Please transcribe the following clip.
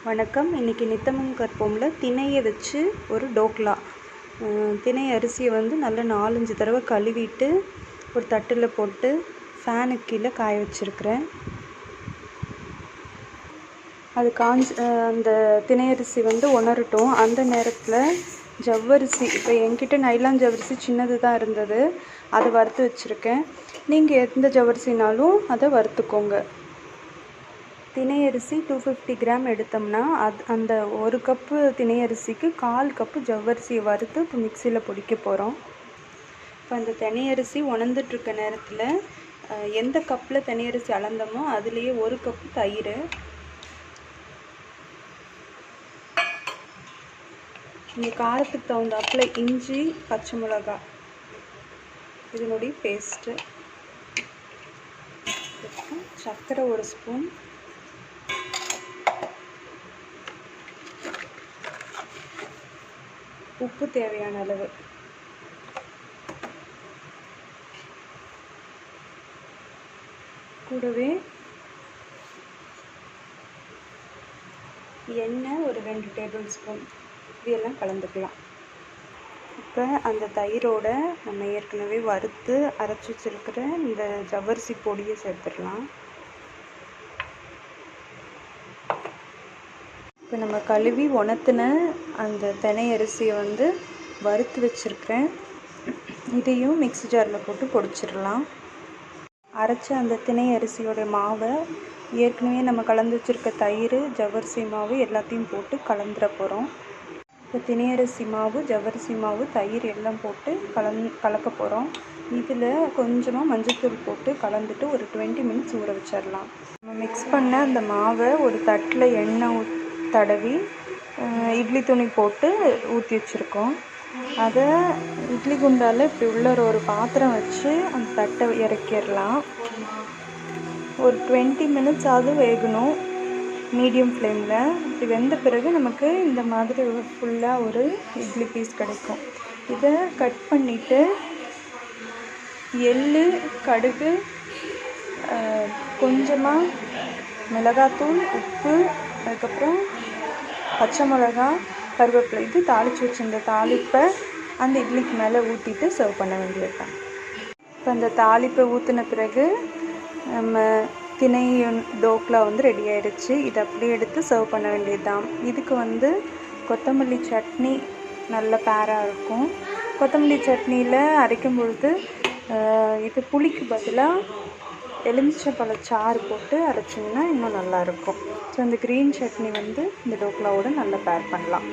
வணக்கம். இன்றைக்கி நித்தமும் கற்போம்ல திணையை வச்சு ஒரு டோக்லா. திணை அரிசியை நல்லா 4-5 தடவை கழுவிட்டு ஒரு தட்டில் போட்டு ஃபேனுக்கு கீழே காய வச்சுருக்கிறேன். அது அந்த திணை அரிசி உணரட்டும். அந்த நேரத்தில் ஜவ்வரிசி, இப்போ என்கிட்ட நைலான் ஜவ்வரிசி சின்னது தான் இருந்தது, அதை வறுத்து வச்சுருக்கேன். நீங்கள் எந்த ஜவ்வரிசினாலும் அதை வறுத்துக்கோங்க. திணை அரிசி 250 கிராம் எடுத்தோம்னா அந்த 1 கப்பு திணை அரிசிக்கு 1/4 கப்பு ஜவ்வரிசியை வறுத்து இப்போ மிக்சியில் பொடிக்க போகிறோம். இப்போ அந்த திணை அரிசி உணர்ந்துட்டுருக்க நேரத்தில் எந்த கப்பில் திணை அரிசி அளந்தோமோ அதுலேயே 1 கப்பு தயிர், இந்த காரத்துக்கு தகுந்தாப்பில் இஞ்சி, பச்சை மிளகாய், இதனுடைய பேஸ்ட்டு, சர்க்கரை 1 ஸ்பூன், உப்பு தேவையான அளவு, கூடவே எண்ணெய் ஒரு 2 டேபிள் ஸ்பூன், இதெல்லாம் கலந்துக்கலாம். இப்போ அந்த தயிரோட நம்ம ஏற்கனவே வறுத்து அரைச்சி வச்சுருக்கிற இந்த ஜவ்வரிசி பொடியை சேர்த்துடலாம். இப்போ நம்ம கழுவி உணர்த்தின அந்த திணை அரிசியை வறுத்து வச்சுருக்கிறேன். இதையும் மிக்ஸி ஜாரில் போட்டு பொடிச்சிடலாம். அரைச்ச அந்த திணை அரிசியோட மாவை ஏற்கனவே நம்ம கலந்து வச்சுருக்க தயிர், ஜவ்வரிசி மாவு எல்லாத்தையும் போட்டு கலந்துட போகிறோம். இப்போ திணை அரிசி மாவு, ஜவ்வரிசி மாவு, தயிர் எல்லாம் போட்டு கலக்க போகிறோம். இதில் கொஞ்சமாக மஞ்சள்தூள் போட்டு கலந்துட்டு ஒரு 20 மினிட்ஸ் ஊற வச்சிடலாம். நம்ம மிக்ஸ் பண்ண அந்த மாவை ஒரு தட்டில் எண்ணெய் தடவி இட்லி துணி போட்டு ஊற்றி வச்சுருக்கோம். அதை இட்லி குண்டால் இப்படி உள்ள ஒரு பாத்திரம் வச்சு அந்த தட்டை இறக்கிடலாம். ஒரு 20 மினிட்ஸ் ஆகுது வேகணும் மீடியம் ஃப்ளேமில். இப்படி வெந்த பிறகு நமக்கு இந்த மாதிரி ஃபுல்லாக ஒரு இட்லி பீஸ் கிடைக்கும். இதை கட் பண்ணிவிட்டு எள்ளு, கடுகு, கொஞ்சமாக மிளகாத்தூள், உப்பு, அதுக்கப்புறம் பச்சை மிளகா, கருவேப்பிலை, இது தாளித்து வச்சுருந்த தாளிப்பை அந்த இட்லிக்கு மேலே ஊற்றிட்டு சர்வ் பண்ண வேண்டியது தான். இப்போ அந்த தாளிப்பை ஊற்றின பிறகு நம்ம திணை டோக்லா ரெடி ஆயிடுச்சு. இதை அப்படியே எடுத்து சர்வ் பண்ண வேண்டியது தான். இதுக்கு கொத்தமல்லி சட்னி நல்ல பேராக இருக்கும். கொத்தமல்லி சட்னியில் அரைக்கும் பொழுது இது புளிக்கு பதிலாக எலுமிச்சம்பழ சாறு போட்டு அரைச்சிங்கன்னா இன்னும் நல்லாயிருக்கும். ஸோ இந்த க்ரீன் சட்னி இந்த டோக்லாவோட நல்லா பேர் பண்ணலாம்.